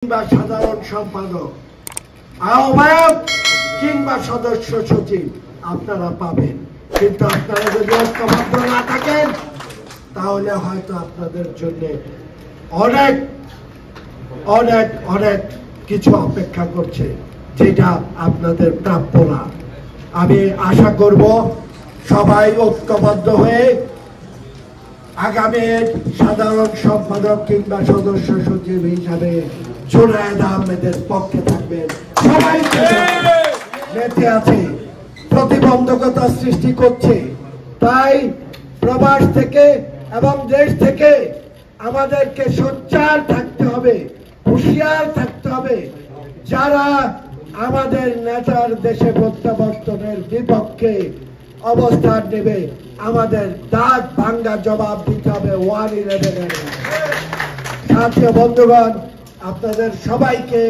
কিংবা সাধারণ সম্পাদক, আহ্বায়ক কিংবা সদস্য সচিব আপনারা পাবেন। কিন্তু আপনারা যদি ঐক্যবদ্ধ না থাকেন তাহলে হয়তো আপনাদের জন্য অনেক অনেক অনেক কিছু অপেক্ষা করছে, যেটা আপনাদের প্রাপ্য না। আমি আশা করব সবাই ঐক্যবদ্ধ হয়ে আগামী সাধারণ সম্পাদক কিংবা সদস্য সচিব হিসাবে জুনায়েদ আহমেদের পক্ষে থাকবেন। সবাই নেতে আছে, প্রতিবন্ধকতা সৃষ্টি করছে, তাই প্রবাস থেকে এবং দেশ থেকে আমাদেরকে সোচ্চার থাকতে হবে, হুঁশিয়ার থাকতে হবে। যারা আমাদের নেতার দেশে প্রত্যাবর্তনের বিপক্ষে অবস্থান নেবে, আমাদের দাঁত ভাঙ্গা জবাব দিতে হবে 111-এর। সাথী বন্ধুগণ, আপনাদের সবাইকে